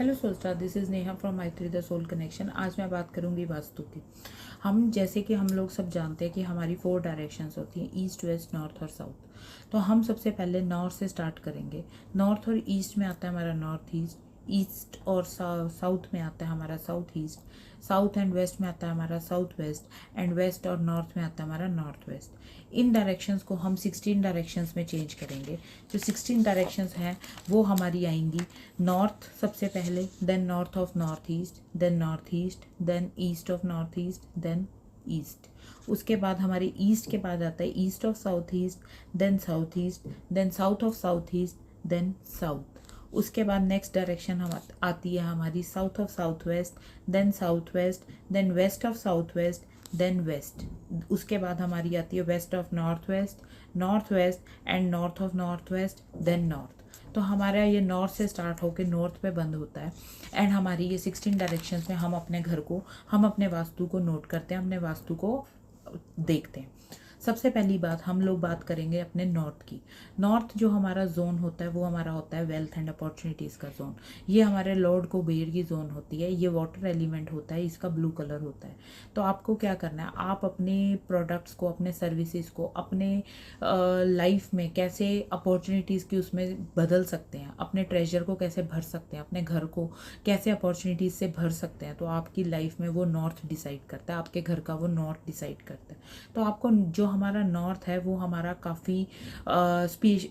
Hello soulstar, this is Neha from Maitri the soul connection. आज मैं बात करूंगी वास्तु की। हम जैसे कि हम लोग सब जानते हैं कि हमारी 4 डायरेक्शंस होती हैं, ईस्ट, वेस्ट, नॉर्थ और साउथ। तो हम सबसे पहले नॉर्थ से स्टार्ट करेंगे। नॉर्थ और ईस्ट में आता है हमारा नॉर्थ ईस्ट, ईस्ट और साउथ में आता है हमारा south east, south and west में आता है हमारा साउथ वेस्ट, एंड वेस्ट और नॉर्थ में आता है हमारा नॉर्थ वेस्ट। इन डायरेक्शंस को हम 16 डायरेक्शंस में चेंज करेंगे। जो 16 डायरेक्शंस हैं वो हमारी आएंगी नॉर्थ सबसे पहले, then north of north east, then east of north east, then east. उसके बाद हमारे ईस्ट के बाद आता है east of south east, then south of south east, then south. उसके बाद नेक्स्ट डायरेक्शन हम आती है हमारी south of south west, then west of south west, then west. उसके बाद हमारी आती है west of north west and north of north west, then north. तो हमारा ये नॉर्थ से स्टार्ट होकर नॉर्थ पे बंद होता है। एंड हमारी ये 16 डायरेक्शंस में हम अपने घर को, हम अपने वास्तु को नोट करते हैं, अपने वास्तु को देखते हैं। सबसे पहली बात हम लोग बात करेंगे अपने नॉर्थ की। नॉर्थ जो हमारा जोन होता है वो हमारा होता है वेल्थ एंड अपॉर्चुनिटीज़ का जोन। ये हमारे लॉर्ड कुबेर की जोन होती है। ये वाटर एलिमेंट होता है, इसका ब्लू कलर होता है। तो आपको क्या करना है, आप अपने प्रोडक्ट्स को, अपने सर्विसेज को, अपने लाइफ में कैसे अपॉर्चुनिटीज़ की उसमें बदल सकते हैं, अपने ट्रेजर को कैसे भर सकते हैं, अपने घर को कैसे अपॉर्चुनिटीज़ से भर सकते हैं। तो आपकी लाइफ में वो नॉर्थ डिसाइड करता है, आपके घर का वो नॉर्थ डिसाइड करता है। तो आपको जो हमारा नॉर्थ है वो हमारा काफ़ी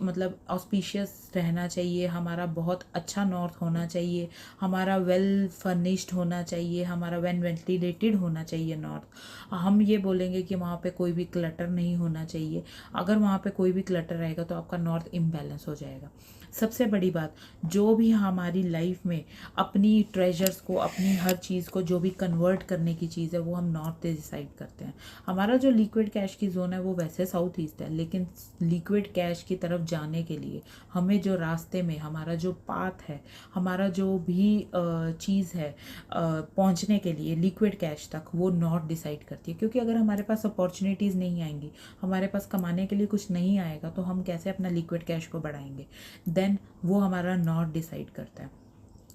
मतलब ऑस्पिशियस रहना चाहिए, हमारा बहुत अच्छा नॉर्थ होना चाहिए, हमारा वेल फर्निश्ड होना चाहिए, हमारा वेल वेंटिलेटेड होना चाहिए नॉर्थ। हम ये बोलेंगे कि वहाँ पे कोई भी क्लटर नहीं होना चाहिए। अगर वहाँ पे कोई भी क्लटर रहेगा तो आपका नॉर्थ इम्बैलेंस हो जाएगा। सबसे बड़ी बात, जो भी हमारी लाइफ में अपनी ट्रेजर्स को, अपनी हर चीज़ को जो भी कन्वर्ट करने की चीज़ है वो हम नॉर्थ से डिसाइड करते हैं। हमारा जो लिक्विड कैश की जोन है वो वैसे साउथ ईस्ट है, लेकिन लिक्विड कैश की तरफ जाने के लिए हमें जो रास्ते में हमारा जो पाथ है, हमारा जो भी चीज़ है पहुंचने के लिए लिक्विड कैश तक, वो नॉर्थ डिसाइड करती है। क्योंकि अगर हमारे पास अपॉर्चुनिटीज़ नहीं आएंगी, हमारे पास कमाने के लिए कुछ नहीं आएगा, तो हम कैसे अपना लिक्विड कैश को बढ़ाएंगे। देन वो हमारा नॉर्थ डिसाइड करता है।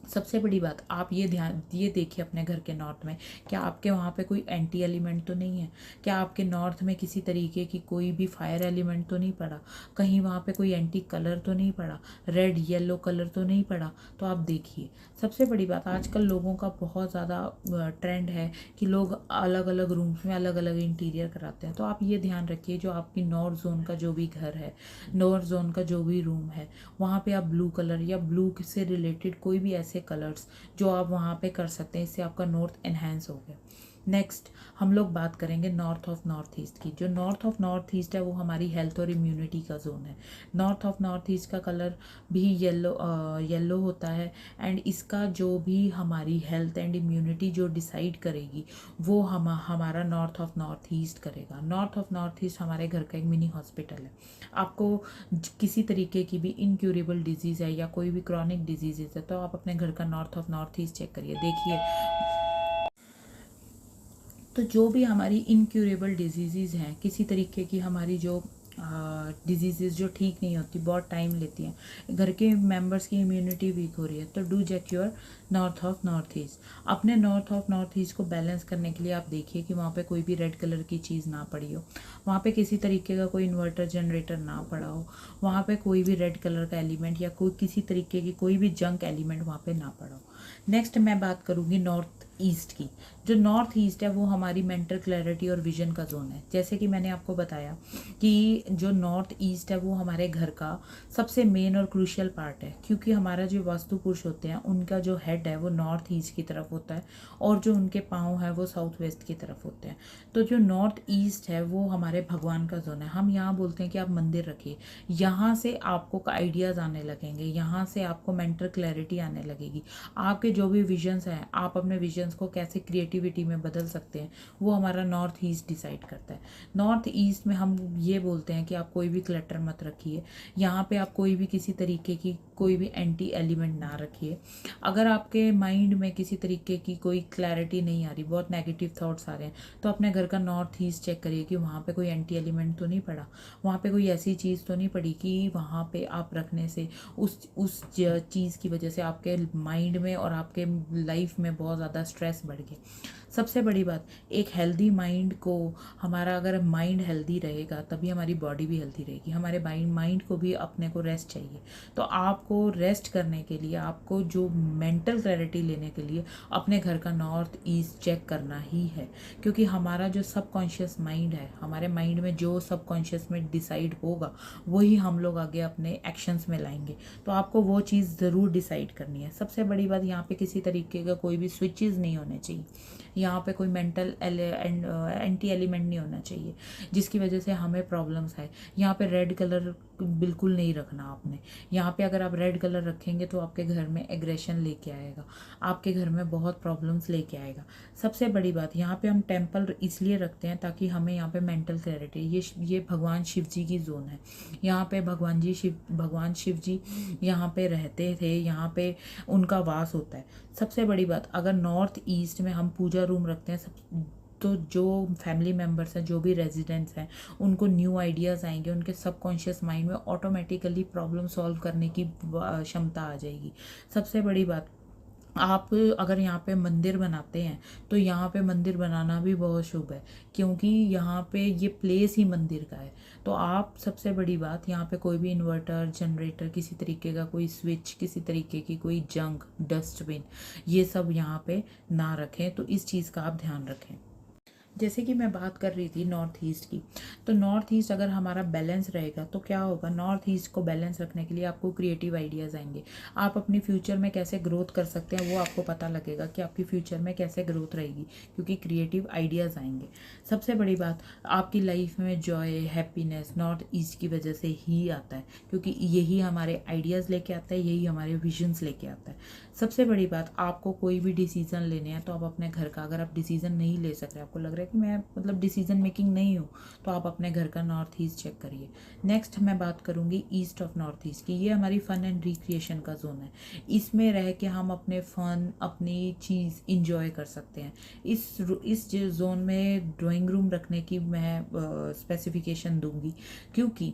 सबसे बड़ी बात, आप ये देखिए अपने घर के नॉर्थ में, क्या आपके वहाँ पे कोई एंटी एलिमेंट तो नहीं है? क्या आपके नॉर्थ में किसी तरीके की कोई भी फायर एलिमेंट तो नहीं पड़ा? कहीं वहाँ पे कोई एंटी कलर तो नहीं पड़ा? रेड येलो कलर तो नहीं पड़ा? तो आप देखिए। सबसे बड़ी बात, आजकल लोगों का बहुत ज़्यादा ट्रेंड है कि लोग अलग अलग रूम्स में अलग अलग इंटीरियर कराते हैं। तो आप ये ध्यान रखिए, जो आपकी नॉर्थ जोन का जो भी घर है, नॉर्थ जोन का जो भी रूम है, वहाँ पे आप ब्लू कलर या ब्लू से रिलेटेड कोई भी ऐसे कलर्स जो आप वहाँ पे कर सकते हैं, इससे आपका नॉर्थ एनहेंस हो गया। नेक्स्ट हम लोग बात करेंगे नॉर्थ ऑफ नॉर्थ ईस्ट की। जो नॉर्थ ऑफ नॉर्थ ईस्ट है वो हमारी हेल्थ और इम्यूनिटी का जोन है। नॉर्थ ऑफ नॉर्थ ईस्ट का कलर भी येलो होता है। एंड इसका जो भी हमारी हेल्थ एंड इम्यूनिटी जो डिसाइड करेगी वो हमारा नॉर्थ ऑफ नॉर्थ ईस्ट करेगा। नॉर्थ ऑफ नॉर्थ ईस्ट हमारे घर का एक मिनी हॉस्पिटल है। आपको किसी तरीके की भी इनक्यूरेबल डिजीज़ है या कोई भी क्रॉनिक डिजीज़ है, तो आप अपने घर का north of north east check करिए, देखिए। तो जो भी हमारी इनक्यूरेबल डिजीज़ हैं, किसी तरीके की हमारी जो डिजीज़ जो ठीक नहीं होती, बहुत टाइम लेती हैं, घर के मेंबर्स की इम्यूनिटी वीक हो रही है, तो do check your north of north east. अपने नॉर्थ ऑफ नॉर्थ ईस्ट को बैलेंस करने के लिए आप देखिए कि वहाँ पे कोई भी रेड कलर की चीज़ ना पड़ी हो, वहाँ पे किसी तरीके का कोई इन्वर्टर जनरेटर ना पड़ा हो, वहाँ पे कोई भी रेड कलर का एलिमेंट या कोई किसी तरीके की कोई भी जंक एलिमेंट वहाँ पे ना पड़ा हो। नेक्स्ट मैं बात करूँगी नॉर्थ ईस्ट की। जो नॉर्थ ईस्ट है वो हमारी मेंटल क्लैरिटी और विजन का जोन है। जैसे कि मैंने आपको बताया कि जो नॉर्थ ईस्ट है वो हमारे घर का सबसे मेन और क्रूशियल पार्ट है, क्योंकि हमारा जो वास्तु पुरुष होते हैं उनका जो हेड है वो नॉर्थ ईस्ट की तरफ होता है और जो उनके पाँव है वो साउथ वेस्ट की तरफ होते हैं। तो जो नॉर्थ ईस्ट है वो हमारे भगवान का जोन है। हम यहाँ बोलते हैं कि आप मंदिर रखिए, यहाँ से आपको आइडियाज़ आने लगेंगे, यहाँ से आपको मेंटल क्लैरिटी आने लगेगी। आपके जो भी विजन्स हैं, आप अपने विजन्स को कैसे क्रिएटिविटी में बदल सकते हैं, वो हमारा नॉर्थ ईस्ट डिसाइड करता है। नॉर्थ ईस्ट में हम ये बोलते हैं कि आप कोई भी क्लटर मत रखिए, यहाँ पे आप कोई भी किसी तरीके की कोई भी एंटी एलिमेंट ना रखिए। अगर आपके माइंड में किसी तरीके की कोई क्लैरिटी नहीं आ रही, बहुत नेगेटिव थॉट्स आ रहे हैं, तो अपने घर का नॉर्थ ईस्ट चेक करिए कि वहाँ पे कोई एंटी एलिमेंट तो नहीं पड़ा, वहाँ पे कोई ऐसी चीज़ तो नहीं पड़ी कि वहाँ पे आप रखने से उस चीज़ की वजह से आपके माइंड में और आपके लाइफ में बहुत ज़्यादा स्ट्रेस बढ़ गया। सबसे बड़ी बात, एक हेल्दी माइंड को, हमारा अगर माइंड हेल्दी रहेगा तभी हमारी बॉडी भी हेल्दी रहेगी। हमारे माइंड को भी अपने को रेस्ट चाहिए। तो आपको रेस्ट करने के लिए, आपको जो मेंटल क्लैरिटी लेने के लिए अपने घर का नॉर्थ ईस्ट चेक करना ही है। क्योंकि हमारा जो सबकॉन्शियस माइंड है, हमारे माइंड में जो सबकॉन्शियस में डिसाइड होगा वही हम लोग आगे अपने एक्शंस में लाएंगे। तो आपको वो चीज़ ज़रूर डिसाइड करनी है। सबसे बड़ी बात, यहाँ पे किसी तरीके का कोई भी स्विचेस नहीं होने चाहिए। यहाँ पे कोई मेंटल एंटी एलिमेंट नहीं होना चाहिए जिसकी वजह से हमें प्रॉब्लम्स आए। यहाँ पे रेड कलर बिल्कुल नहीं रखना आपने। यहाँ पे अगर आप रेड कलर रखेंगे तो आपके घर में एग्रेशन लेके आएगा, आपके घर में बहुत प्रॉब्लम्स लेके आएगा। सबसे बड़ी बात, यहाँ पे हम टेम्पल इसलिए रखते हैं ताकि हमें यहाँ पे मेंटल क्लैरिटी, ये भगवान शिव जी की जोन है। यहाँ पे भगवान शिव जी यहाँ पे रहते थे, यहाँ पे उनका वास होता है। सबसे बड़ी बात, अगर नॉर्थ ईस्ट में हम पूजा रूम रखते हैं तो जो फैमिली मेम्बर्स हैं, जो भी रेजिडेंट्स हैं, उनको न्यू आइडियाज़ आएंगे, उनके सबकॉन्शियस माइंड में ऑटोमेटिकली प्रॉब्लम सॉल्व करने की क्षमता आ जाएगी। सबसे बड़ी बात, आप अगर यहाँ पे मंदिर बनाते हैं तो यहाँ पे मंदिर बनाना भी बहुत शुभ है, क्योंकि यहाँ पे ये प्लेस ही मंदिर का है। तो आप, सबसे बड़ी बात, यहाँ पे कोई भी इन्वर्टर, जनरेटर, किसी तरीके का कोई स्विच, किसी तरीके की कोई जंक, डस्टबिन, ये सब यहाँ पे ना रखें। तो इस चीज़ का आप ध्यान रखें। जैसे कि मैं बात कर रही थी नॉर्थ ईस्ट की, तो नॉर्थ ईस्ट अगर हमारा बैलेंस रहेगा तो क्या होगा, नॉर्थ ईस्ट को बैलेंस रखने के लिए आपको क्रिएटिव आइडियाज़ आएंगे। आप अपनी फ्यूचर में कैसे ग्रोथ कर सकते हैं वो आपको पता लगेगा कि आपकी फ्यूचर में कैसे ग्रोथ रहेगी, क्योंकि क्रिएटिव आइडियाज़ आएंगे। सबसे बड़ी बात, आपकी लाइफ में जॉय, हैप्पीनेस नॉर्थ ईस्ट की वजह से ही आता है, क्योंकि यही हमारे आइडियाज़ लेके आता है, यही हमारे विजन्स लेके आता है। सबसे बड़ी बात, आपको कोई भी डिसीज़न लेने हैं तो आप अपने घर का, अगर आप डिसीज़न नहीं ले सक रहे, आपको लग रहा है कि मैं मतलब डिसीजन मेकिंग नहीं हूँ, तो आप अपने घर का नॉर्थ ईस्ट चेक करिए। नेक्स्ट मैं बात करूँगी ईस्ट ऑफ नॉर्थ ईस्ट की। ये हमारी फ़न एंड रिक्रिएशन का जोन है। इसमें रह के हम अपने फ़न, अपनी चीज़ इंजॉय कर सकते हैं। इस जोन में ड्राइंग रूम रखने की मैं स्पेसिफिकेशन दूंगी, क्योंकि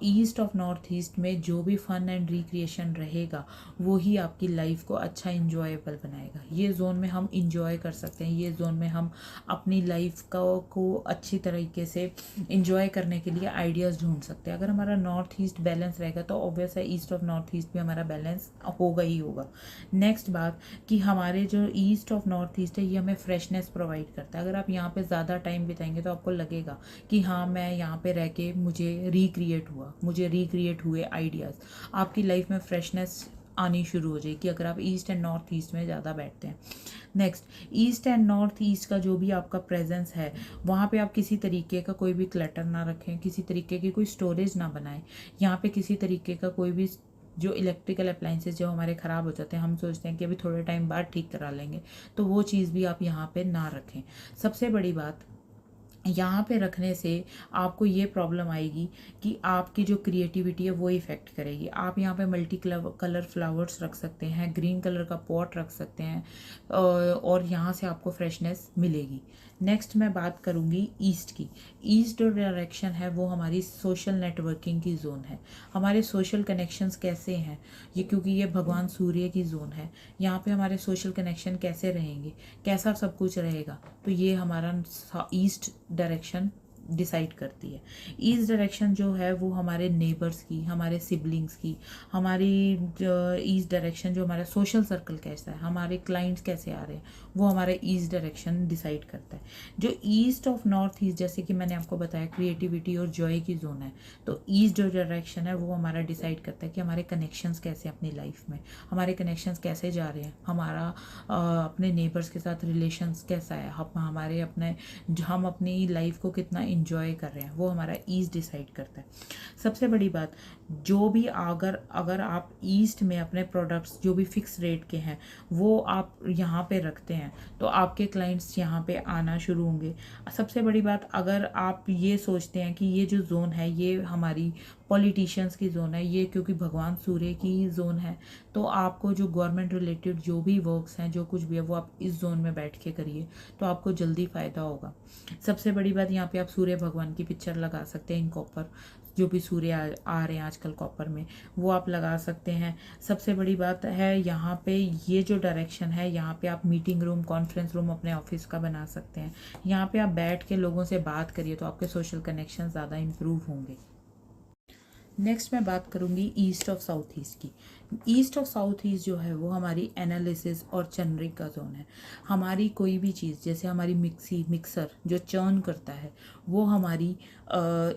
ईस्ट ऑफ नॉर्थ ईस्ट में जो भी फ़न एंड रिक्रिएशन रहेगा वो ही आपकी लाइफ को अच्छा इंजॉयबल बनाएगा। ये जोन में हम इंजॉय कर सकते हैं, ये जोन में हम अपनी लाइफ को अच्छी तरीके से इंजॉय करने के लिए आइडियाज़ ढूंढ सकते हैं। अगर हमारा नॉर्थ ईस्ट बैलेंस रहेगा तो ऑब्वियस है ईस्ट ऑफ नॉर्थ ईस्ट भी हमारा बैलेंस होगा ही होगा। नेक्स्ट बात, कि हमारे जो ईस्ट ऑफ नॉर्थ ईस्ट है ये हमें फ्रेशनेस प्रोवाइड करता है। अगर आप यहाँ पे ज़्यादा टाइम बिताएंगे तो आपको लगेगा कि हाँ, मैं यहाँ पे रह के मुझे रिक्रिएट हुए आइडियाज़, आपकी लाइफ में फ्रेशनेस आनी शुरू हो जाएगी अगर आप ईस्ट एंड नॉर्थ ईस्ट में ज़्यादा बैठते हैं। Next, east and north east का जो भी आपका प्रेजेंस है, वहाँ पे आप किसी तरीके का कोई भी क्लटर ना रखें, किसी तरीके की कोई स्टोरेज ना बनाएं। यहाँ पे किसी तरीके का कोई भी जो इलेक्ट्रिकल अप्लाइंसेस जो हमारे ख़राब हो जाते हैं, हम सोचते हैं कि अभी थोड़े टाइम बाद ठीक करा लेंगे, तो वो चीज़ भी आप यहाँ पे ना रखें। सबसे बड़ी बात, यहाँ पे रखने से आपको ये प्रॉब्लम आएगी कि आपकी जो क्रिएटिविटी है वो इफ़ेक्ट करेगी। आप यहाँ पे मल्टी कलर फ्लावर्स रख सकते हैं, ग्रीन कलर का पॉट रख सकते हैं, और यहाँ से आपको फ्रेशनेस मिलेगी। नेक्स्ट मैं बात करूँगी ईस्ट की। ईस्ट जो डायरेक्शन है वो हमारी सोशल नेटवर्किंग की जोन है। हमारे सोशल कनेक्शंस कैसे हैं, ये क्योंकि ये भगवान सूर्य की जोन है, यहाँ पे हमारे सोशल कनेक्शन कैसे रहेंगे, कैसा सब कुछ रहेगा, तो ये हमारा ईस्ट डायरेक्शन डिसाइड करती है। ईस्ट डायरेक्शन जो है वो हमारे नेबर्स की, हमारे सिबलिंग्स की, हमारी ईस्ट डायरेक्शन जो हमारा सोशल सर्कल कैसा है, हमारे क्लाइंट्स कैसे आ रहे हैं, वो हमारा ईस्ट डायरेक्शन डिसाइड करता है। जो ईस्ट ऑफ नॉर्थ ईस्ट, जैसे कि मैंने आपको बताया, क्रिएटिविटी और जॉय की जोन है, तो ईस्ट जो डायरेक्शन है वो हमारा डिसाइड करता है कि हमारे कनेक्शंस कैसे अपनी लाइफ में, हमारे कनेक्शंस कैसे जा रहे हैं, हमारा अपने नेबर्स के साथ रिलेशंस कैसा है, हम अपनी लाइफ को कितना इंजॉय कर रहे हैं, वो हमारा ईस्ट डिसाइड करता है। सबसे बड़ी बात, जो भी अगर आप ईस्ट में अपने प्रोडक्ट्स जो भी फिक्स रेट के हैं वो आप यहाँ पे रखते हैं तो आपके क्लाइंट्स यहाँ पे आना शुरू होंगे। सबसे बड़ी बात, अगर आप ये सोचते हैं कि ये जो जोन है ये हमारी पॉलिटिशियंस की जोन है ये, क्योंकि भगवान सूर्य की जोन है। तो आपको जो गवर्नमेंट रिलेटेड जो भी वर्क्स हैं, जो कुछ भी है, वो आप इस जोन में बैठ के करिए तो आपको जल्दी फ़ायदा होगा। सबसे बड़ी बात, यहाँ पे आप सूर्य भगवान की पिक्चर लगा सकते हैं इन कॉपर, जो भी सूर्य आ रहे हैं आजकल कॉपर में, वो आप लगा सकते हैं। सबसे बड़ी बात है यहाँ पे ये जो डायरेक्शन है, यहाँ पे आप मीटिंग रूम, कॉन्फ्रेंस रूम अपने ऑफिस का बना सकते हैं। यहाँ पे आप बैठ के लोगों से बात करिए तो आपके सोशल कनेक्शन ज़्यादा इम्प्रूव होंगे। नेक्स्ट मैं बात करूँगी ईस्ट ऑफ साउथ ईस्ट की। ईस्ट ऑफ साउथ ईस्ट जो है वो हमारी एनालिसिस और चर्निंग का जोन है। हमारी कोई भी चीज़, जैसे हमारी मिक्सर जो चर्न करता है, वो हमारी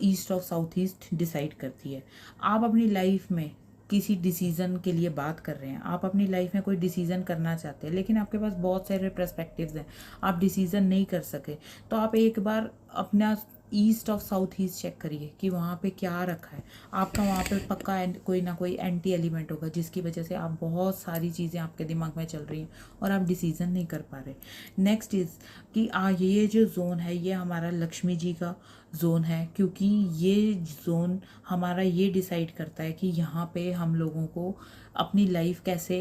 east of south east decide करती है। आप अपनी लाइफ में किसी डिसीज़न के लिए बात कर रहे हैं, आप अपनी लाइफ में कोई डिसीज़न करना चाहते हैं, लेकिन आपके पास बहुत सारे पर्सपेक्टिव्स हैं, आप डिसीज़न नहीं कर सके, तो आप एक बार अपना east of south east check करिए कि वहाँ पे क्या रखा है। आपका वहाँ पे पक्का कोई ना कोई एंटी एलिमेंट होगा, जिसकी वजह से आप बहुत सारी चीज़ें आपके दिमाग में चल रही हैं और आप डिसीज़न नहीं कर पा रहे। नेक्स्ट इज़ कि ये जो जोन है ये हमारा लक्ष्मी जी का जोन है, क्योंकि ये जोन हमारा ये डिसाइड करता है कि यहाँ पे हम लोगों को अपनी लाइफ कैसे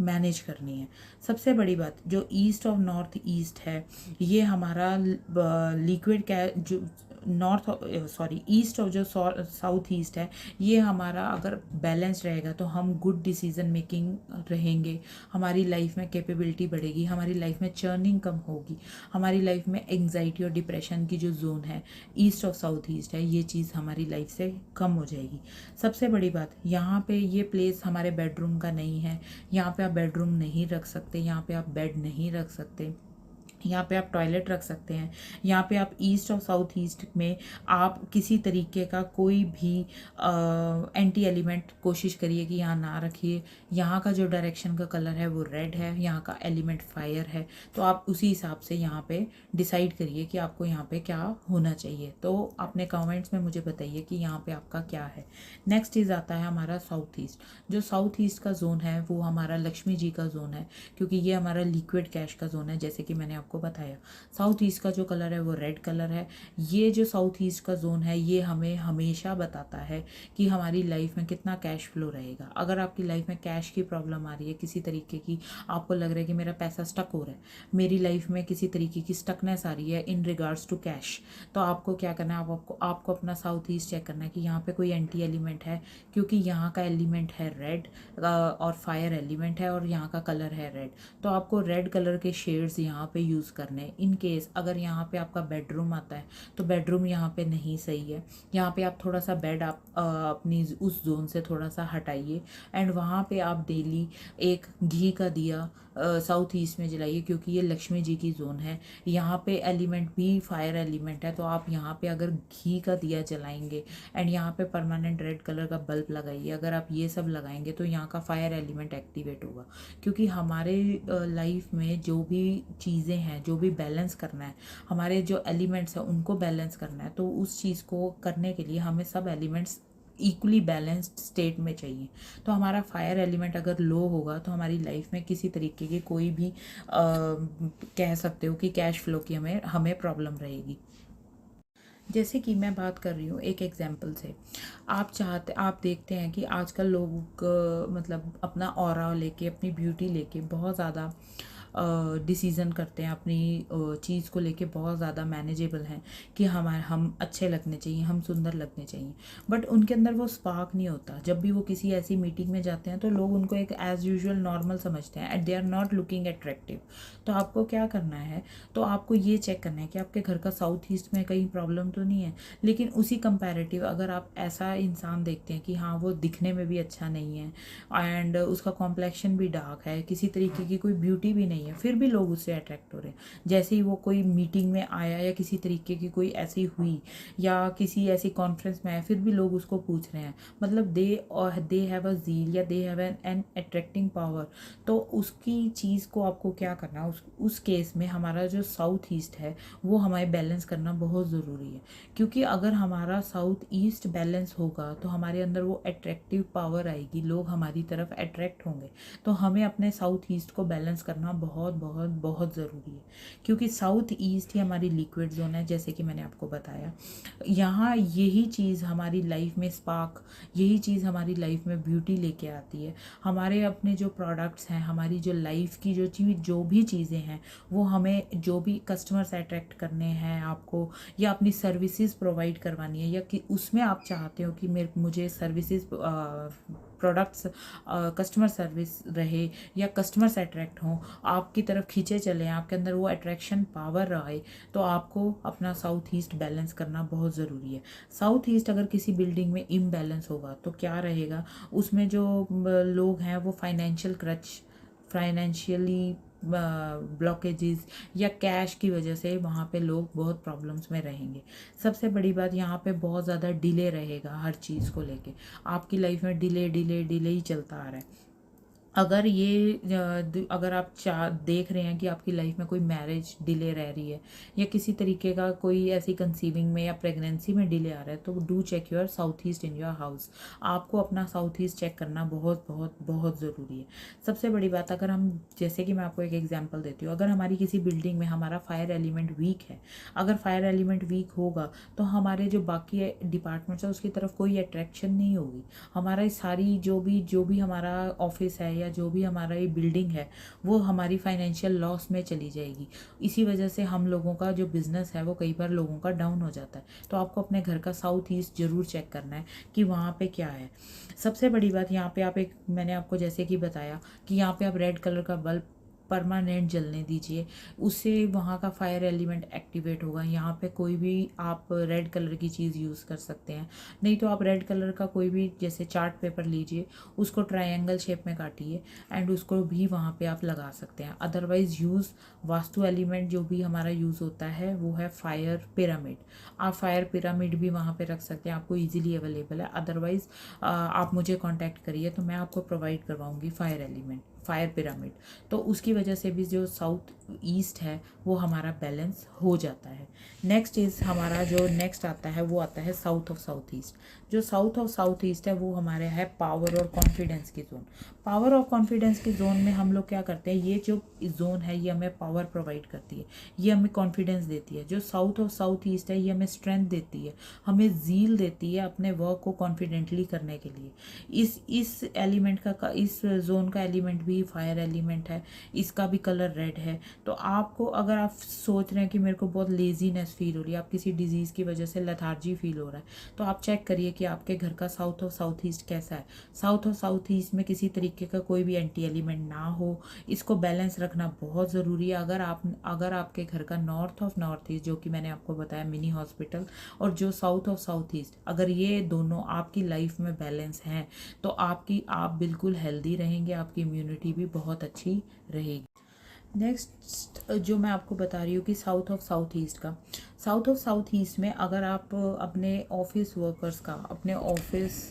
मैनेज करनी है। सबसे बड़ी बात, जो ईस्ट ऑफ नॉर्थ ईस्ट है, ये हमारा लिक्विड जो ईस्ट ऑफ जो साउथ ईस्ट है, ये हमारा अगर बैलेंस रहेगा तो हम गुड डिसीजन मेकिंग रहेंगे, हमारी लाइफ में कैपेबिलिटी बढ़ेगी, हमारी लाइफ में चर्निंग कम होगी, हमारी लाइफ में एंग्जाइटी और डिप्रेशन की जो जोन है ईस्ट ऑफ साउथ ईस्ट है, ये चीज़ हमारी लाइफ से कम हो जाएगी। सबसे बड़ी बात, यहाँ पे ये प्लेस हमारे बेडरूम का नहीं है, यहाँ पे आप बेडरूम नहीं रख सकते, यहाँ पे आप बेड नहीं रख सकते, यहाँ पे आप टॉयलेट रख सकते हैं। यहाँ पे आप ईस्ट और साउथ ईस्ट में आप किसी तरीके का कोई भी एंटी एलिमेंट कोशिश करिए कि यहाँ ना रखिए। यहाँ का जो डायरेक्शन का कलर है वो रेड है, यहाँ का एलिमेंट फायर है, तो आप उसी हिसाब से यहाँ पे डिसाइड करिए कि आपको यहाँ पे क्या होना चाहिए। तो अपने कमेंट्स में मुझे बताइए कि यहाँ पे आपका क्या है। नेक्स्ट चीज़ आता है हमारा साउथ ईस्ट। जो साउथ ईस्ट का जोन है वो हमारा लक्ष्मी जी का जोन है, क्योंकि ये हमारा लिक्विड कैश का जोन है, जैसे कि मैंने आपको बताया। साउथ ईस्ट का जो कलर है वो रेड कलर है। ये जो साउथ ईस्ट का जोन है ये हमें हमेशा बताता है कि हमारी लाइफ में कितना कैश फ्लो रहेगा। अगर आपकी लाइफ में कैश की प्रॉब्लम आ रही है, किसी तरीके की आपको लग रहा है कि मेरा पैसा स्टक हो रहा है, मेरी लाइफ में किसी तरीके की स्टकनेस आ रही है इन रिगार्ड्स टू कैश, तो आपको क्या करना है, आपको अपना साउथ ईस्ट चेक करना है कि यहाँ पे कोई एंटी एलिमेंट है, क्योंकि यहाँ का एलिमेंट है रेड और फायर एलिमेंट है और यहाँ का कलर है रेड। तो आपको रेड कलर के शेड्स यहाँ पे यूज़ करने। इन केस अगर यहाँ पे आपका बेडरूम आता है तो बेडरूम यहाँ पे नहीं सही है, यहाँ पे आप थोड़ा सा बेड आप अपनी उस जोन से थोड़ा सा हटाइए एंड वहाँ पे आप डेली एक घी का दिया साउथ ईस्ट में जलाइए, क्योंकि ये लक्ष्मी जी की जोन है। यहाँ पे एलिमेंट भी फायर एलिमेंट है, तो आप यहाँ पे अगर घी का दिया जलाएंगे एंड यहाँ पे परमानेंट रेड कलर का बल्ब लगाइए, अगर आप ये सब लगाएंगे तो यहाँ का फायर एलिमेंट एक्टिवेट होगा। क्योंकि हमारे लाइफ में जो भी चीज़ें हैं, जो भी बैलेंस करना है, हमारे जो एलिमेंट्स हैं उनको बैलेंस करना है, तो उस चीज़ को करने के लिए हमें सब एलिमेंट्स इक्वली बैलेंस्ड स्टेट में चाहिए। तो हमारा फायर एलिमेंट अगर लो होगा तो हमारी लाइफ में किसी तरीके की कोई भी कह सकते हो कि कैश फ्लो की हमें प्रॉब्लम रहेगी। जैसे कि मैं बात कर रही हूँ एक एग्जांपल से, आप देखते हैं कि आजकल लोग मतलब अपना ऑरा लेके, अपनी ब्यूटी लेके बहुत ज़्यादा डिसीज़न करते हैं, अपनी चीज़ को लेके बहुत ज़्यादा मैनेजेबल हैं कि हम अच्छे लगने चाहिए, हम सुंदर लगने चाहिए, बट उनके अंदर वो स्पार्क नहीं होता। जब भी वो किसी ऐसी मीटिंग में जाते हैं तो लोग उनको एक एज़ यूजुअल नॉर्मल समझते हैं and they are not looking attractive. तो आपको क्या करना है, तो आपको ये चेक करना है कि आपके घर का साउथ ईस्ट में कहीं प्रॉब्लम तो नहीं है। लेकिन उसी कंपैरेटिव अगर आप ऐसा इंसान देखते हैं कि हाँ वो दिखने में भी अच्छा नहीं है एंड उसका कॉम्प्लेक्शन भी डार्क है, किसी तरीके की कोई ब्यूटी भी नहीं है, फिर भी लोग उससे अट्रैक्ट हो रहे हैं। जैसे ही वो कोई मीटिंग में आया या किसी तरीके की कोई ऐसी हुई या किसी ऐसी कॉन्फ्रेंस में आया, फिर भी लोग उसको पूछ रहे हैं, मतलब दे हैव अ ज़ील या they have an attracting power. तो उसकी चीज़ को आपको क्या करना है, उस केस में हमारा जो साउथ ईस्ट है वो हमें बैलेंस करना बहुत ज़रूरी है। क्योंकि अगर हमारा साउथ ईस्ट बैलेंस होगा तो हमारे अंदर वो अट्रैक्टिव पावर आएगी, लोग हमारी तरफ अट्रैक्ट होंगे। तो हमें अपने साउथ ईस्ट को बैलेंस करना बहुत बहुत बहुत बहुत ज़रूरी है, क्योंकि साउथ ईस्ट ही हमारी लिक्विड जोन है। जैसे कि मैंने आपको बताया, यहाँ यही चीज़ हमारी लाइफ में स्पार्क, यही चीज़ हमारी लाइफ में ब्यूटी लेके आती है। हमारे अपने जो प्रोडक्ट्स हैं, हमारी जो लाइफ की जो भी चीज़ें हैं, वो हमें जो भी कस्टमर्स अट्रैक्ट करने हैं आपको, या अपनी सर्विसेज प्रोवाइड करवानी है, या कि उसमें आप चाहते हो कि मुझे सर्विसेज प्रोडक्ट्स कस्टमर सर्विस रहे, या कस्टमर्स अट्रैक्ट हों, आपकी तरफ खींचे चलें, आपके अंदर वो अट्रैक्शन पावर रहे, तो आपको अपना साउथ ईस्ट बैलेंस करना बहुत ज़रूरी है। साउथ ईस्ट अगर किसी बिल्डिंग में इम्बैलेंस होगा तो क्या रहेगा, उसमें जो लोग हैं वो फाइनेंशियली ब्लॉकेजेस या कैश की वजह से वहाँ पे लोग बहुत प्रॉब्लम्स में रहेंगे। सबसे बड़ी बात, यहाँ पे बहुत ज़्यादा डिले रहेगा हर चीज़ को लेके। आपकी लाइफ में डिले डिले डिले ही चलता आ रहा है। अगर आप देख रहे हैं कि आपकी लाइफ में कोई मैरिज डिले रह रही है, या किसी तरीके का कोई ऐसी कंसीविंग में या प्रेगनेंसी में डिले आ रहा है, तो do check your south east in your house. आपको अपना साउथ ईस्ट चेक करना बहुत बहुत बहुत ज़रूरी है। सबसे बड़ी बात, अगर हम, जैसे कि मैं आपको एक एग्जांपल देती हूँ, अगर हमारी किसी बिल्डिंग में हमारा फायर एलिमेंट वीक है, अगर फायर एलिमेंट वीक होगा तो हमारे जो बाकी डिपार्टमेंट्स है उसकी तरफ कोई अट्रैक्शन नहीं होगी। हमारा सारी जो भी हमारा ऑफिस है, या जो भी हमारा ये बिल्डिंग है, वो हमारी फाइनेंशियल लॉस में चली जाएगी। इसी वजह से हम लोगों का जो बिज़नेस है वो कई बार लोगों का डाउन हो जाता है। तो आपको अपने घर का साउथ ईस्ट ज़रूर चेक करना है कि वहाँ पे क्या है। सबसे बड़ी बात, यहाँ पे आप मैंने आपको जैसे कि बताया कि यहाँ पे आप रेड कलर का बल्ब परमानेंट जलने दीजिए, उससे वहाँ का फायर एलिमेंट एक्टिवेट होगा। यहाँ पे कोई भी आप रेड कलर की चीज़ यूज़ कर सकते हैं, नहीं तो आप रेड कलर का कोई भी जैसे चार्ट पेपर लीजिए, उसको ट्रायंगल शेप में काटिए एंड उसको भी वहाँ पे आप लगा सकते हैं। अदरवाइज़ यूज़ वास्तु एलिमेंट जो भी हमारा यूज़ होता है वो है फायर पिरामिड। आप फायर पिरामिड भी वहाँ पे रख सकते हैं, आपको ईजिली अवेलेबल है। अदरवाइज़ आप मुझे कॉन्टैक्ट करिए तो मैं आपको प्रोवाइड करवाऊँगी फायर एलिमेंट, फायर पिरामिड। तो उसकी वजह से भी जो साउथ ईस्ट है वो हमारा बैलेंस हो जाता है। हमारा जो नेक्स्ट आता है वो आता है साउथ ऑफ साउथ ईस्ट। जो साउथ ऑफ साउथ ईस्ट है वो हमारे है पावर और कॉन्फिडेंस की जोन। पावर और कॉन्फिडेंस की जोन में हम लोग क्या करते हैं, ये जो जोन है ये हमें पावर प्रोवाइड करती है, ये हमें कॉन्फिडेंस देती है। जो साउथ ऑफ साउथ ईस्ट है ये हमें स्ट्रेंथ देती है, हमें जील देती है अपने वर्क को कॉन्फिडेंटली करने के लिए। इस एलिमेंट का, इस जोन का एलिमेंट भी फायर एलिमेंट है, इसका भी कलर रेड है। तो आपको, अगर आप सोच रहे हैं कि मेरे को बहुत लेजीनेस फील हो रही है, आप किसी डिजीज़ की वजह से लेथार्जी फील हो रहा है, तो आप चेक करिए कि आपके घर का साउथ ऑफ साउथ ईस्ट कैसा है। साउथ ऑफ साउथ ईस्ट में किसी तरीके का कोई भी एंटी एलिमेंट ना हो, इसको बैलेंस रखना बहुत ज़रूरी है। अगर आपके घर का नॉर्थ ऑफ नॉर्थ ईस्ट, जो कि मैंने आपको बताया मिनी हॉस्पिटल, और जो साउथ ऑफ साउथ ईस्ट, अगर ये दोनों आपकी लाइफ में बैलेंस हैं तो आप बिल्कुल हेल्दी रहेंगे, आपकी इम्यूनिटी भी बहुत अच्छी रहेगी। नेक्स्ट जो मैं आपको बता रही हूँ कि साउथ ऑफ साउथ ईस्ट में अगर आप अपने ऑफिस वर्कर्स का, अपने ऑफिस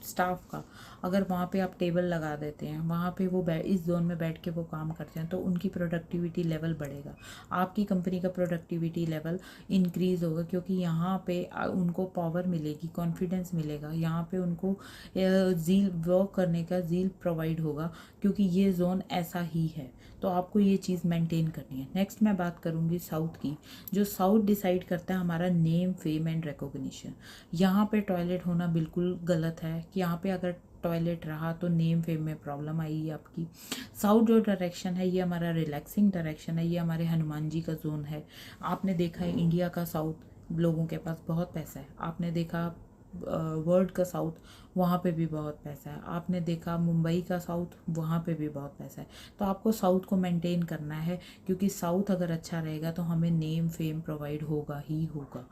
स्टाफ का, अगर वहाँ पे आप टेबल लगा देते हैं, वहाँ पे वो इस जोन में बैठ के वो काम करते हैं, तो उनकी प्रोडक्टिविटी लेवल बढ़ेगा, आपकी कंपनी का प्रोडक्टिविटी लेवल इंक्रीज़ होगा, क्योंकि यहाँ पे उनको पावर मिलेगी, कॉन्फिडेंस मिलेगा, यहाँ पे उनको ज़ील, वर्क करने का ज़ील प्रोवाइड होगा, क्योंकि ये जोन ऐसा ही है। तो आपको ये चीज़ मेंटेन करनी है। नेक्स्ट मैं बात करूँगी साउथ की। जो साउथ डिसाइड करता है हमारा नेम, फेम एंड रिकॉग्निशन। यहाँ पे टॉयलेट होना बिल्कुल गलत है, कि यहाँ पे अगर टॉयलेट रहा तो नेम फेम में प्रॉब्लम आएगी आपकी। साउथ जो डायरेक्शन है ये हमारा रिलैक्सिंग डायरेक्शन है, ये हमारे हनुमान जी का जोन है। आपने देखा है इंडिया का साउथ, लोगों के पास बहुत पैसा है। आपने देखा वर्ल्ड का साउथ, वहाँ पे भी बहुत पैसा है। आपने देखा मुंबई का साउथ, वहाँ पे भी बहुत पैसा है। तो आपको साउथ को मेंटेन करना है, क्योंकि साउथ अगर अच्छा रहेगा तो हमें नेम फेम प्रोवाइड होगा ही होगा।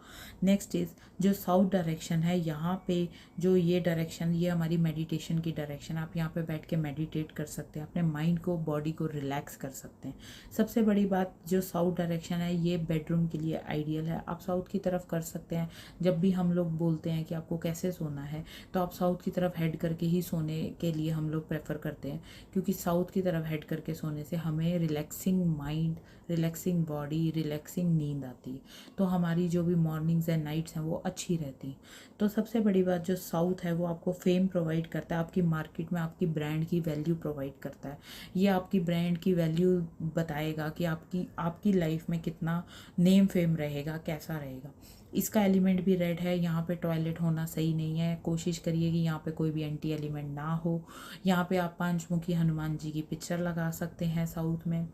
नेक्स्ट इज़ जो साउथ डायरेक्शन है, यहाँ पे जो ये डायरेक्शन, ये हमारी मेडिटेशन की डायरेक्शन। आप यहाँ पे बैठ के मेडिटेट कर सकते हैं, अपने माइंड को, बॉडी को रिलैक्स कर सकते हैं। सबसे बड़ी बात, जो साउथ डायरेक्शन है ये बेडरूम के लिए आइडियल है। आप साउथ की तरफ कर सकते हैं। जब भी हम लोग बोलते हैं कि आपको कैसे सोना है, तो आप साउथ की तरफ हेड करके ही सोने के लिए हम लोग प्रेफर करते हैं, क्योंकि साउथ की तरफ हेड करके सोने से हमें relaxing mind, relaxing body, relaxing नींद आती है। तो हमारी जो भी मॉर्निंग्स एंड नाइट्स हैं वो अच्छी रहती हैं। तो सबसे बड़ी बात, जो साउथ है वो आपको फेम प्रोवाइड करता है, आपकी मार्केट में आपकी ब्रांड की वैल्यू प्रोवाइड करता है। ये आपकी ब्रांड की वैल्यू बताएगा कि आपकी लाइफ में कितना नेम फेम रहेगा, कैसा रहेगा। इसका एलिमेंट भी रेड है। यहाँ पे टॉयलेट होना सही नहीं है, कोशिश करिए कि यहाँ पे कोई भी एंटी एलिमेंट ना हो। यहाँ पे आप पंचमुखी हनुमान जी की पिक्चर लगा सकते हैं साउथ में।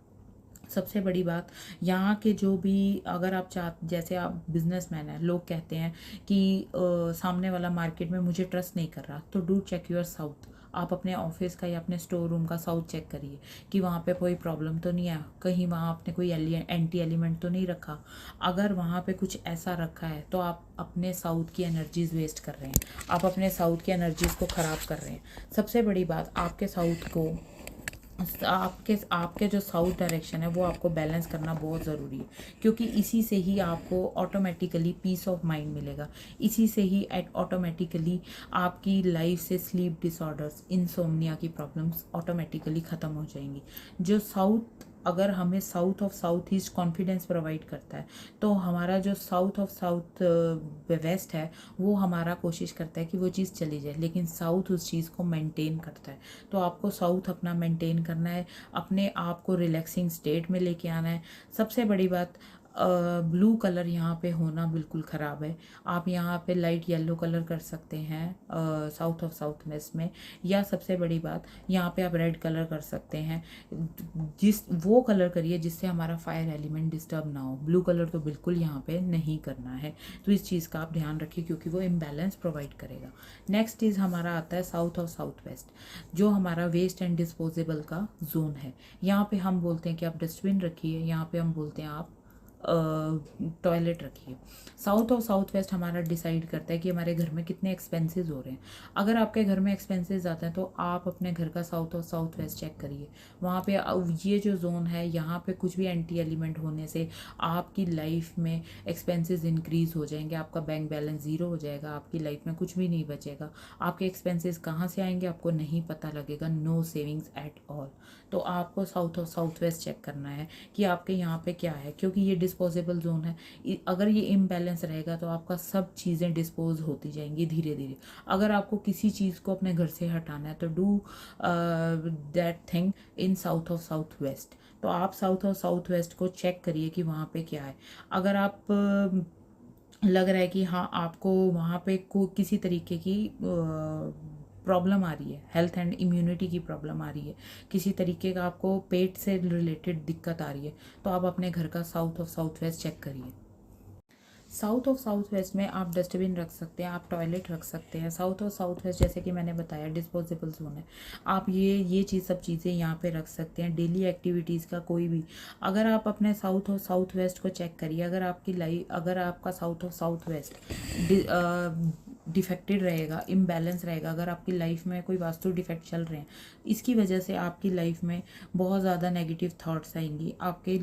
सबसे बड़ी बात, यहाँ के जो भी, अगर आप जैसे आप बिजनेसमैन हैं, लोग कहते हैं कि सामने वाला मार्केट में मुझे ट्रस्ट नहीं कर रहा, तो डू चेक योर साउथ। आप अपने ऑफिस का या अपने स्टोर रूम का साउथ चेक करिए कि वहाँ पे कोई प्रॉब्लम तो नहीं है, कहीं वहाँ आपने कोई एंटी एलिमेंट तो नहीं रखा। अगर वहाँ पे कुछ ऐसा रखा है तो आप अपने साउथ की एनर्जीज वेस्ट कर रहे हैं, आप अपने साउथ की एनर्जीज को ख़राब कर रहे हैं। सबसे बड़ी बात, आपके साउथ को, आपके जो साउथ डायरेक्शन है वो आपको बैलेंस करना बहुत ज़रूरी है, क्योंकि इसी से ही आपको ऑटोमेटिकली पीस ऑफ माइंड मिलेगा। इसी से ही ऑटोमेटिकली आपकी लाइफ से स्लीप डिसऑर्डर्स, इंसोम्निया की प्रॉब्लम्स ऑटोमेटिकली ख़त्म हो जाएंगी। जो साउथ, अगर हमें south of south east confidence provide करता है, तो हमारा जो साउथ ऑफ साउथ वेस्ट है वो हमारा कोशिश करता है कि वो चीज़ चली जाए, लेकिन साउथ उस चीज़ को मेंटेन करता है। तो आपको साउथ अपना मेंटेन करना है, अपने आप को रिलैक्सिंग स्टेट में लेके आना है। सबसे बड़ी बात, ब्लू कलर यहाँ पे होना बिल्कुल ख़राब है। आप यहाँ पे लाइट येलो कलर कर सकते हैं साउथ ऑफ साउथ वेस्ट में, या सबसे बड़ी बात, यहाँ पे आप रेड कलर कर सकते हैं। वो कलर करिए जिससे हमारा फायर एलिमेंट डिस्टर्ब ना हो। ब्लू कलर तो बिल्कुल यहाँ पे नहीं करना है। तो इस चीज़ का आप ध्यान रखिए, क्योंकि वो इम्बैलेंस प्रोवाइड करेगा। नेक्स्ट चीज़ हमारा आता है साउथ ऑफ साउथ वेस्ट, जो हमारा वेस्ट एंड डिस्पोजेबल का जोन है। यहाँ पे हम बोलते हैं कि आप डस्टबिन रखिए, यहाँ पे हम बोलते हैं आप टॉयलेट रखिए। साउथ और साउथ वेस्ट हमारा डिसाइड करता है कि हमारे घर में कितने एक्सपेंसेस हो रहे हैं। अगर आपके घर में एक्सपेंसेस आते हैं तो आप अपने घर का साउथ और साउथ वेस्ट चेक करिए। वहाँ पे ये जो जोन है, यहाँ पे कुछ भी एंटी एलिमेंट होने से आपकी लाइफ में एक्सपेंसेस इंक्रीज हो जाएंगे, आपका बैंक बैलेंस ज़ीरो हो जाएगा, आपकी लाइफ में कुछ भी नहीं बचेगा। आपके एक्सपेंसेस कहाँ से आएंगे आपको नहीं पता लगेगा, नो सेविंग्स एट ऑल। तो आपको साउथ और साउथ वेस्ट चेक करना है कि आपके यहाँ पे क्या है, क्योंकि ये डिस्पोजेबल जोन है। अगर ये इम्बैलेंस रहेगा तो आपका सब चीज़ें डिस्पोज होती जाएंगी धीरे धीरे। अगर आपको किसी चीज़ को अपने घर से हटाना है तो do that thing in south of south waste. तो आप साउथ और साउथ वेस्ट को चेक करिए कि वहाँ पे क्या है। अगर आप लग रहा है कि हाँ आपको वहाँ पे किसी तरीके की प्रॉब्लम आ रही है, हेल्थ एंड इम्यूनिटी की प्रॉब्लम आ रही है, किसी तरीके का आपको पेट से रिलेटेड दिक्कत आ रही है, तो आप अपने घर का south of south west check करिए। साउथ ऑफ साउथ वेस्ट में आप डस्टबिन रख सकते हैं, आप टॉयलेट रख सकते हैं। साउथ और साउथ वेस्ट जैसे कि मैंने बताया डिस्पोजेबल जोन है, आप ये चीज़ सब चीज़ें यहाँ पे रख सकते हैं। डेली एक्टिविटीज़ का कोई भी, अगर आप अपने साउथ और साउथ वेस्ट को चेक करिए, अगर आपका साउथ और साउथ वेस्ट डिफेक्टेड रहेगा, इम्बैलेंस रहेगा, अगर आपकी लाइफ में कोई वास्तु डिफेक्ट चल रहे हैं, इसकी वजह से आपकी लाइफ में बहुत ज़्यादा नेगेटिव थॉट्स आएंगी, आपके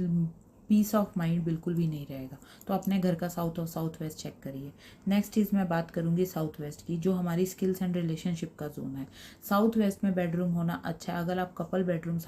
पीस ऑफ माइंड बिल्कुल भी नहीं रहेगा। तो अपने घर का साउथ और साउथ वेस्ट चेक करिए। नेक्स्ट चीज़ मैं बात करूँगी साउथ वेस्ट की, जो हमारी स्किल्स एंड रिलेशनशिप का जोन है। साउथ वेस्ट में बेडरूम होना अच्छा है। अगर आप कपल बेडरूम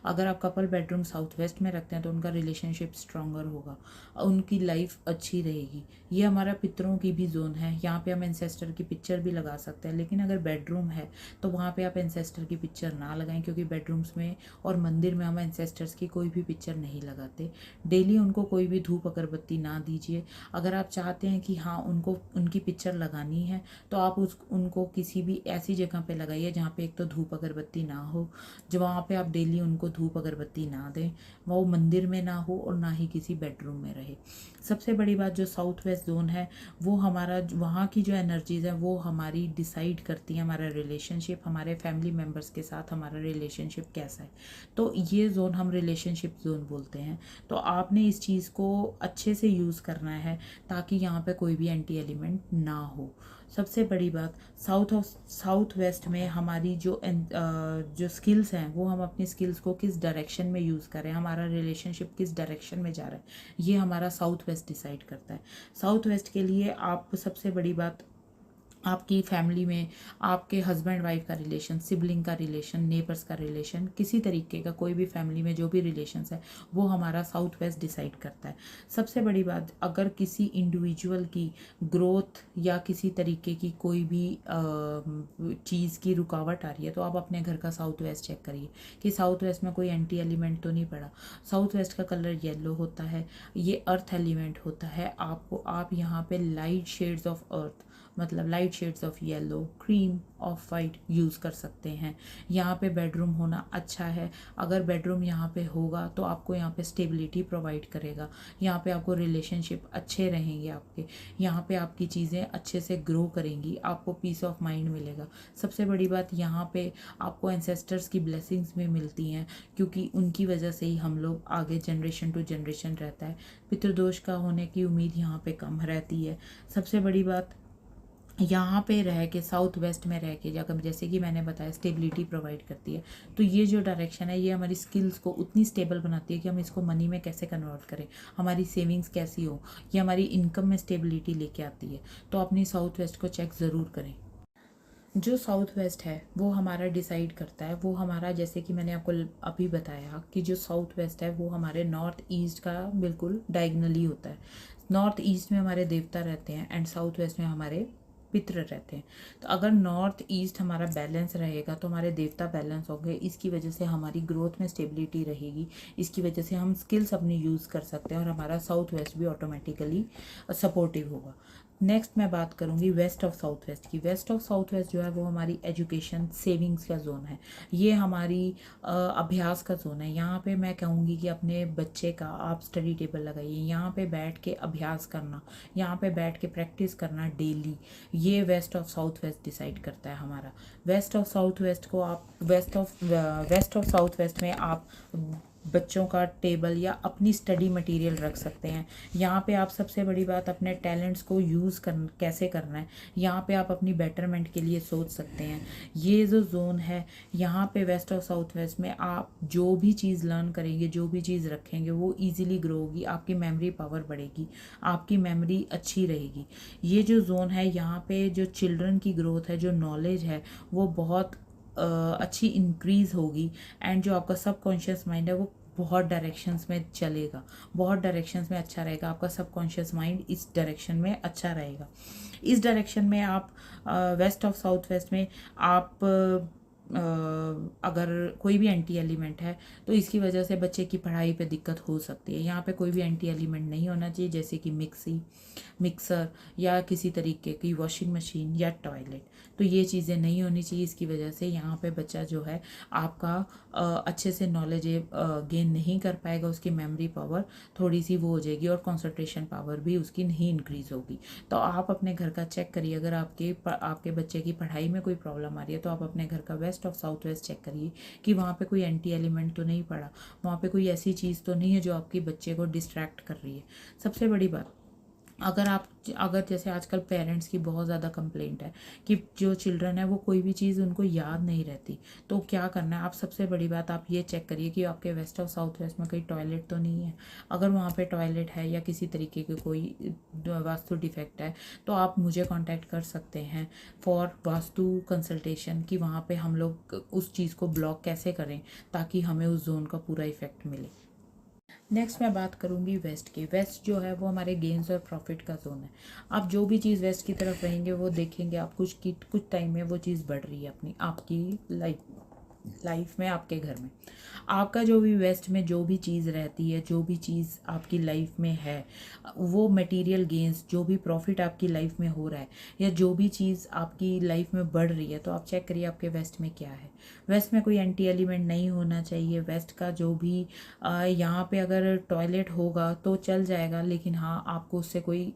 अगर आप कपल बेडरूम साउथ वेस्ट में रखते हैं तो उनका रिलेशनशिप स्ट्रॉन्गर होगा, उनकी लाइफ अच्छी रहेगी। ये हमारा पितरों की भी जोन है, यहाँ पे हम एंसेस्टर की पिक्चर भी लगा सकते हैं। लेकिन अगर बेडरूम है तो वहाँ पे आप एंसेस्टर की पिक्चर ना लगाएं, क्योंकि बेडरूम्स में और मंदिर में हम एंसेस्टर्स की कोई भी पिक्चर नहीं लगाते। डेली उनको कोई भी धूप अगरबत्ती ना दीजिए। अगर आप चाहते हैं कि हाँ उनको उनकी पिक्चर लगानी है तो आप उनको किसी भी ऐसी जगह पे लगाइए जहाँ पे एक तो धूप अगरबत्ती ना हो, जो वहाँ पे आप डेली उनको धूप अगरबत्ती ना दें, वो मंदिर में ना हो और ना ही किसी बेडरूम में रहे। सबसे बड़ी बात, जो साउथ वेस्ट जोन है वो हमारा, वहाँ की जो एनर्जीज़ है वो हमारी डिसाइड करती है हमारा रिलेशनशिप, हमारे फैमिली मेम्बर्स के साथ हमारा रिलेशनशिप कैसा है। तो ये जोन हम रिलेशनशिप जोन बोलते हैं। तो आपने इस चीज़ को अच्छे से यूज़ करना है ताकि यहाँ पे कोई भी एंटी एलिमेंट ना हो। सबसे बड़ी बात, साउथ वेस्ट में हमारी जो स्किल्स हैं वो हम अपनी स्किल्स को किस डायरेक्शन में यूज़ करें, हमारा रिलेशनशिप किस डायरेक्शन में जा रहा है, ये हमारा साउथ वेस्ट डिसाइड करता है। साउथ वेस्ट के लिए आप सबसे बड़ी बात, आपकी फैमिली में आपके हस्बैंड वाइफ का रिलेशन, सिबलिंग का रिलेशन, नेबर्स का रिलेशन, किसी तरीके का कोई भी फैमिली में जो भी रिलेशंस है वो हमारा साउथ वेस्ट डिसाइड करता है। सबसे बड़ी बात, अगर किसी इंडिविजुअल की ग्रोथ या किसी तरीके की कोई भी चीज़ की रुकावट आ रही है तो आप अपने घर का साउथ वेस्ट चेक करिए कि साउथ वेस्ट में कोई एंटी एलिमेंट तो नहीं पड़ा। साउथ वेस्ट का कलर येलो होता है, ये अर्थ एलिमेंट होता है। आप यहाँ पे लाइट शेड्स ऑफ अर्थ, मतलब light shades of yellow, cream, of white use कर सकते हैं। यहाँ पे बेडरूम होना अच्छा है। अगर बेडरूम यहाँ पे होगा तो आपको यहाँ पे स्टेबिलिटी प्रोवाइड करेगा, यहाँ पे आपको रिलेशनशिप अच्छे रहेंगे आपके, यहाँ पे आपकी चीज़ें अच्छे से ग्रो करेंगी, आपको पीस ऑफ माइंड मिलेगा। सबसे बड़ी बात, यहाँ पे आपको एंसेस्टर्स की ब्लेसिंग्स भी मिलती हैं, क्योंकि उनकी वजह से ही हम लोग आगे जनरेशन टू जनरेशन रहता है। पितृदोष का होने की उम्मीद यहाँ पे कम रहती है। सबसे बड़ी बात, यहाँ पे रह के साउथ वेस्ट में रह के जगह, जैसे कि मैंने बताया, स्टेबिलिटी प्रोवाइड करती है। तो ये जो डायरेक्शन है ये हमारी स्किल्स को उतनी स्टेबल बनाती है कि हम इसको मनी में कैसे कन्वर्ट करें, हमारी सेविंग्स कैसी हो, ये हमारी इनकम में स्टेबिलिटी लेके आती है। तो अपनी साउथ वेस्ट को चेक ज़रूर करें। जो साउथ वेस्ट है वो हमारा डिसाइड करता है, वो हमारा, जैसे कि मैंने आपको अभी बताया कि जो साउथ वेस्ट है वो हमारे नॉर्थ ईस्ट का बिल्कुल डायगनली होता है। नॉर्थ ईस्ट में हमारे देवता रहते हैं एंड साउथ वेस्ट में हमारे पितृ रहते हैं। तो अगर नॉर्थ ईस्ट हमारा बैलेंस रहेगा तो हमारे देवता बैलेंस होंगे, इसकी वजह से हमारी ग्रोथ में स्टेबिलिटी रहेगी, इसकी वजह से हम स्किल्स अपनी यूज़ कर सकते हैं और हमारा साउथ वेस्ट भी ऑटोमेटिकली सपोर्टिव होगा। नेक्स्ट मैं बात करूंगी वेस्ट ऑफ साउथ वेस्ट की। वेस्ट ऑफ साउथ वेस्ट जो है वो हमारी एजुकेशन सेविंग्स का जोन है, ये हमारी अभ्यास का जोन है। यहाँ पे मैं कहूँगी कि अपने बच्चे का आप स्टडी टेबल लगाइए, यहाँ पे बैठ के अभ्यास करना, यहाँ पे बैठ के प्रैक्टिस करना डेली, ये west of south west decide करता है हमारा। वेस्ट ऑफ साउथ वेस्ट को आप वेस्ट ऑफ साउथ वेस्ट में आप बच्चों का टेबल या अपनी स्टडी मटेरियल रख सकते हैं। यहाँ पे आप, सबसे बड़ी बात, अपने टैलेंट्स को यूज़ कैसे करना है, यहाँ पे आप अपनी बेटरमेंट के लिए सोच सकते हैं। ये जो जोन है यहाँ पे वेस्ट और साउथ वेस्ट में आप जो भी चीज़ लर्न करेंगे, जो भी चीज़ रखेंगे वो ईजिली ग्रो होगी, आपकी मेमोरी पावर बढ़ेगी, आपकी मेमोरी अच्छी रहेगी। ये जो जोन है यहाँ पे जो चिल्ड्रन की ग्रोथ है, जो नॉलेज है वो बहुत अच्छी इंक्रीज़ होगी एंड जो आपका सबकॉन्शियस माइंड है वो बहुत डायरेक्शंस में चलेगा, बहुत डायरेक्शंस में अच्छा रहेगा। आपका सबकॉन्शियस माइंड इस डायरेक्शन में अच्छा रहेगा। इस डायरेक्शन में आप वेस्ट ऑफ साउथ वेस्ट में आप अगर कोई भी एंटी एलिमेंट है तो इसकी वजह से बच्चे की पढ़ाई पे दिक्कत हो सकती है। यहाँ पे कोई भी एंटी एलिमेंट नहीं होना चाहिए, जैसे कि मिक्सर या किसी तरीके की वॉशिंग मशीन या टॉयलेट, तो ये चीज़ें नहीं होनी चाहिए। इसकी वजह से यहाँ पे बच्चा जो है आपका अच्छे से नॉलेज गेन नहीं कर पाएगा, उसकी मेमोरी पावर थोड़ी सी वो हो जाएगी और कंसंट्रेशन पावर भी उसकी नहीं इंक्रीज़ होगी। तो आप अपने घर का चेक करिए, अगर आपके बच्चे की पढ़ाई में कोई प्रॉब्लम आ रही है तो आप अपने घर का west of south west check करिए कि वहाँ पे कोई एंटी एलिमेंट तो नहीं पड़ा, वहाँ पे कोई ऐसी चीज़ तो नहीं है जो आपके बच्चे को डिस्ट्रैक्ट कर रही है। सबसे बड़ी बात, अगर जैसे आजकल पेरेंट्स की बहुत ज़्यादा कंप्लेंट है कि जो चिल्ड्रन है वो कोई भी चीज़ उनको याद नहीं रहती, तो क्या करना है, आप सबसे बड़ी बात आप ये चेक करिए कि आपके वेस्ट और साउथ वेस्ट में कहीं टॉयलेट तो नहीं है। अगर वहाँ पे टॉयलेट है या किसी तरीके के कोई वास्तु डिफेक्ट है तो आप मुझे कांटेक्ट कर सकते हैं फॉर वास्तु कंसल्टेशन, कि वहाँ पे हम लोग उस चीज़ को ब्लॉक कैसे करें ताकि हमें उस जोन का पूरा इफेक्ट मिले। नेक्स्ट मैं बात करूंगी वेस्ट की। वेस्ट जो है वो हमारे गेन्स और प्रॉफिट का जोन है। आप जो भी चीज़ वेस्ट की तरफ रहेंगे वो देखेंगे आप कुछ टाइम में वो चीज़ बढ़ रही है अपनी आपकी लाइफ में, आपके घर में। आपका जो भी वेस्ट में जो भी चीज़ रहती है, जो भी चीज़ आपकी लाइफ में है, वो मटेरियल गेन्स, जो भी प्रॉफिट आपकी लाइफ में हो रहा है या जो भी चीज़ आपकी लाइफ में बढ़ रही है, तो आप चेक करिए आपके वेस्ट में क्या है। वेस्ट में कोई एंटी एलिमेंट नहीं होना चाहिए। वेस्ट का जो भी यहाँ पे अगर टॉयलेट होगा तो चल जाएगा, लेकिन हाँ आपको उससे कोई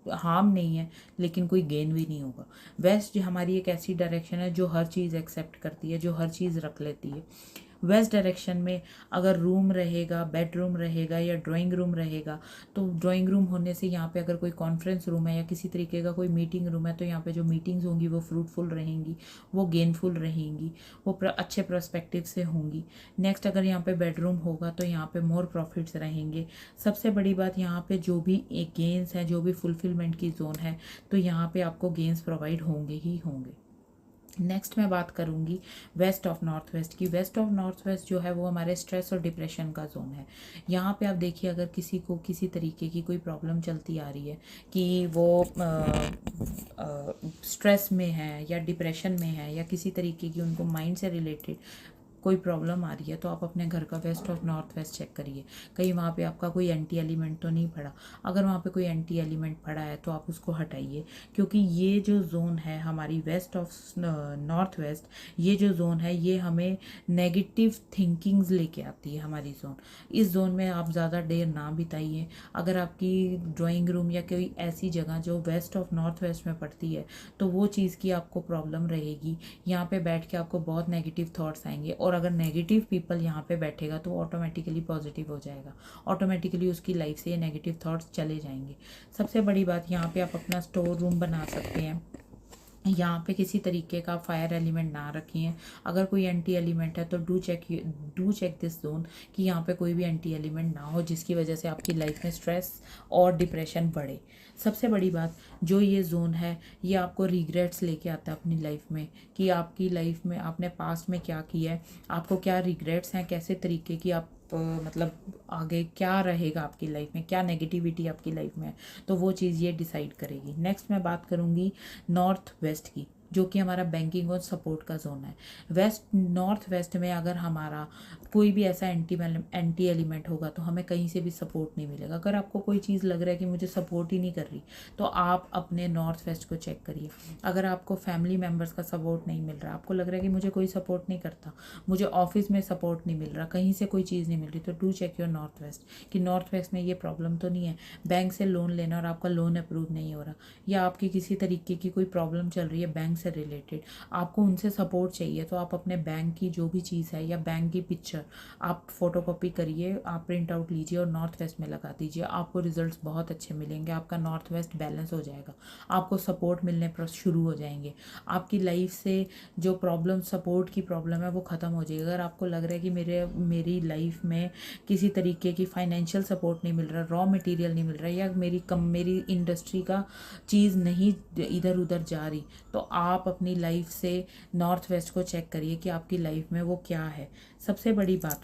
हार्म नहीं है, लेकिन कोई गेन भी नहीं होगा। वेस्ट हमारी एक ऐसी डायरेक्शन है जो हर चीज़ एक्सेप्ट करती है, जो हर चीज़ रख लेती है। वेस्ट डायरेक्शन में अगर रूम रहेगा, बेडरूम रहेगा या ड्राइंग रूम रहेगा, तो ड्राइंग रूम होने से यहाँ पे अगर कोई कॉन्फ्रेंस रूम है या किसी तरीके का कोई मीटिंग रूम है, तो यहाँ पे जो मीटिंग्स होंगी वो फ्रूटफुल रहेंगी, वो गेनफुल रहेंगी, वो अच्छे प्रोस्पेक्टिव से होंगी। नेक्स्ट, अगर यहाँ पे बेडरूम होगा तो यहाँ पे मोर प्रॉफिट्स रहेंगे। सबसे बड़ी बात, यहाँ पे जो भी एक गेंस है, जो भी फुलफिलमेंट की जोन है, तो यहाँ पे आपको गेंस प्रोवाइड होंगे ही होंगे। नेक्स्ट मैं बात करूँगी वेस्ट ऑफ नॉर्थ वेस्ट की। वेस्ट ऑफ नॉर्थ वेस्ट जो है वो हमारे स्ट्रेस और डिप्रेशन का जोन है। यहाँ पे आप देखिए, अगर किसी को किसी तरीके की कोई प्रॉब्लम चलती आ रही है कि वो स्ट्रेस में है या डिप्रेशन में है या किसी तरीके की उनको माइंड से रिलेटेड कोई प्रॉब्लम आ रही है, तो आप अपने घर का west of north west check करिए, कहीं वहाँ पे आपका कोई एंटी एलिमेंट तो नहीं पड़ा। अगर वहाँ पे कोई एंटी एलिमेंट पड़ा है तो आप उसको हटाइए, क्योंकि ये जो जोन है हमारी वेस्ट ऑफ नॉर्थ वेस्ट, ये जो जोन है ये हमें नेगेटिव थिंकिंग्स लेके आती है। हमारी जोन, इस जोन में आप ज़्यादा देर ना बिताइए। अगर आपकी ड्राइंग रूम या कोई ऐसी जगह जो वेस्ट ऑफ नॉर्थ वेस्ट में पड़ती है, तो वो चीज़ की आपको प्रॉब्लम रहेगी। यहाँ पे बैठ के आपको बहुत नेगेटिव थॉट्स आएंगे, और अगर नेगेटिव पीपल यहाँ पे बैठेगा तो ऑटोमेटिकली पॉजिटिव हो जाएगा, ऑटोमेटिकली उसकी लाइफ से ये नेगेटिव थॉट्स चले जाएंगे। सबसे बड़ी बात, यहाँ पे आप अपना स्टोर रूम बना सकते हैं। यहाँ पे किसी तरीके का फायर एलिमेंट ना रखिए। अगर कोई एंटी एलिमेंट है तो डू चेक दिस जोन कि यहाँ पे कोई भी एंटी एलिमेंट ना हो जिसकी वजह से आपकी लाइफ में स्ट्रेस और डिप्रेशन बढ़े। सबसे बड़ी बात, जो ये जोन है ये आपको रिग्रेट्स लेके आता है अपनी लाइफ में, कि आपकी लाइफ में आपने पास्ट में क्या किया है, आपको क्या रिग्रेट्स हैं, कैसे तरीके की आप मतलब आगे क्या रहेगा आपकी लाइफ में, क्या नेगेटिविटी आपकी लाइफ में है, तो वो चीज़ ये डिसाइड करेगी। नेक्स्ट मैं बात करूँगी नॉर्थ वेस्ट की, जो कि हमारा बैंकिंग और सपोर्ट का जोन है। नॉर्थ वेस्ट में अगर हमारा कोई भी ऐसा एंटी एलिमेंट होगा तो हमें कहीं से भी सपोर्ट नहीं मिलेगा। अगर आपको कोई चीज़ लग रहा है कि मुझे सपोर्ट ही नहीं कर रही, तो आप अपने नॉर्थ वेस्ट को चेक करिए। अगर आपको फैमिली मेम्बर्स का सपोर्ट नहीं मिल रहा, आपको लग रहा है कि मुझे कोई सपोर्ट नहीं करता, मुझे ऑफिस में सपोर्ट नहीं मिल रहा, कहीं से कोई चीज़ नहीं मिल रही, तो do check your north west कि नॉर्थ वेस्ट में ये प्रॉब्लम तो नहीं है। बैंक से लोन लेना और आपका लोन अप्रूव नहीं हो रहा, या आपकी किसी तरीके की कोई प्रॉब्लम चल रही है बैंक से रिलेटेड, आपको उनसे सपोर्ट चाहिए, तो आप अपने बैंक की जो भी चीज़ है या बैंक की पिक्चर आप फोटोकॉपी करिए, आप प्रिंट आउट लीजिए और नॉर्थ वेस्ट में लगा दीजिए। आपको रिजल्ट्स बहुत अच्छे मिलेंगे, आपका नॉर्थ वेस्ट बैलेंस हो जाएगा, आपको सपोर्ट मिलने पर शुरू हो जाएंगे, आपकी लाइफ से जो प्रॉब्लम सपोर्ट की प्रॉब्लम है वो ख़त्म हो जाएगी। अगर आपको लग रहा है कि मेरी लाइफ में किसी तरीके की फाइनेंशियल सपोर्ट नहीं मिल रहा, रॉ मटेरियल नहीं मिल रहा, या मेरी इंडस्ट्री का चीज़ नहीं इधर उधर जा रही, तो आप अपनी लाइफ से नॉर्थ वेस्ट को चेक करिए कि आपकी लाइफ में वो क्या है। सबसे बड़ी बात,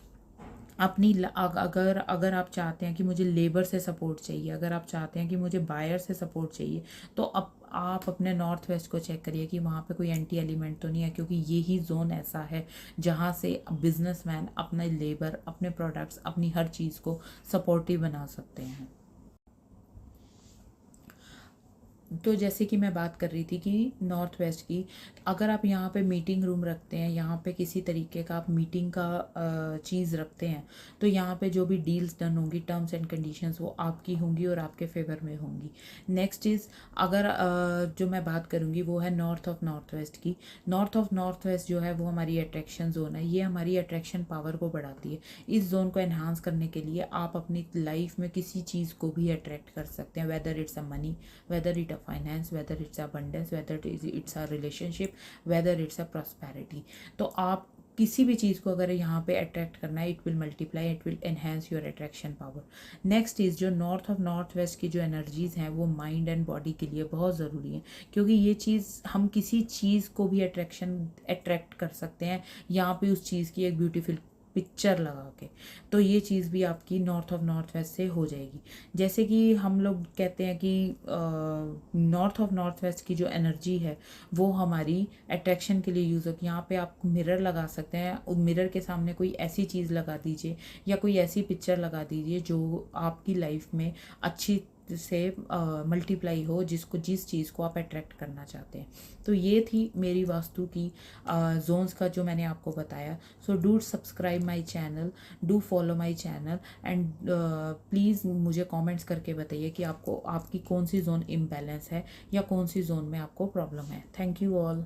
अगर आप चाहते हैं कि मुझे लेबर से सपोर्ट चाहिए, अगर आप चाहते हैं कि मुझे बायर से सपोर्ट चाहिए, तो अब आप अपने नॉर्थ वेस्ट को चेक करिए कि वहाँ पे कोई एंटी एलिमेंट तो नहीं है, क्योंकि यही जोन ऐसा है जहाँ से बिजनेसमैन अपना लेबर, अपने प्रोडक्ट्स, अपनी हर चीज़ को सपोर्टिव बना सकते हैं। तो जैसे कि मैं बात कर रही थी कि नॉर्थ वेस्ट की, अगर आप यहाँ पे मीटिंग रूम रखते हैं, यहाँ पे किसी तरीके का आप मीटिंग का चीज़ रखते हैं, तो यहाँ पे जो भी डील्स डन होंगी, टर्म्स एंड कंडीशंस, वो आपकी होंगी और आपके फेवर में होंगी। नेक्स्ट इज़, अगर जो मैं बात करूँगी वो है नॉर्थ ऑफ नॉर्थ वेस्ट की। नॉर्थ ऑफ नॉर्थ वेस्ट जो है वो हमारी अट्रैक्शन जोन है, ये हमारी अट्रैक्शन पावर को बढ़ाती है। इस जोन को एनहांस करने के लिए आप अपनी लाइफ में किसी चीज़ को भी अट्रैक्ट कर सकते हैं, whether it's a money, whether it finance, whether it's abundance, whether it's a relationship, whether it's a prosperity। तो आप किसी भी चीज़ को अगर यहाँ पे अट्रैक्ट करना है, it will multiply, it will enhance your attraction power. Next is, जो नॉर्थ ऑफ नॉर्थ वेस्ट की जो एनर्जीज़ हैं वो माइंड एंड बॉडी के लिए बहुत ज़रूरी है, क्योंकि ये चीज़, हम किसी चीज़ को भी अट्रैक्ट कर सकते हैं यहाँ पे उस चीज़ की एक ब्यूटीफुल पिक्चर लगा के, तो ये चीज़ भी आपकी नॉर्थ ऑफ नॉर्थ वेस्ट से हो जाएगी। जैसे कि हम लोग कहते हैं कि नॉर्थ ऑफ नॉर्थ वेस्ट की जो एनर्जी है वो हमारी अट्रैक्शन के लिए यूज़ होती है। यहाँ पे आप मिरर लगा सकते हैं, मिरर के सामने कोई ऐसी चीज़ लगा दीजिए या कोई ऐसी पिक्चर लगा दीजिए जो आपकी लाइफ में अच्छी से मल्टीप्लाई हो, जिस चीज़ को आप अट्रैक्ट करना चाहते हैं। तो ये थी मेरी वास्तु की जोन्स का जो मैंने आपको बताया। So do subscribe my channel, do follow my channel, and please मुझे कमेंट्स करके बताइए कि आपको आपकी कौन सी जोन इम्बैलेंस है या कौन सी जोन में आपको प्रॉब्लम है। Thank you all.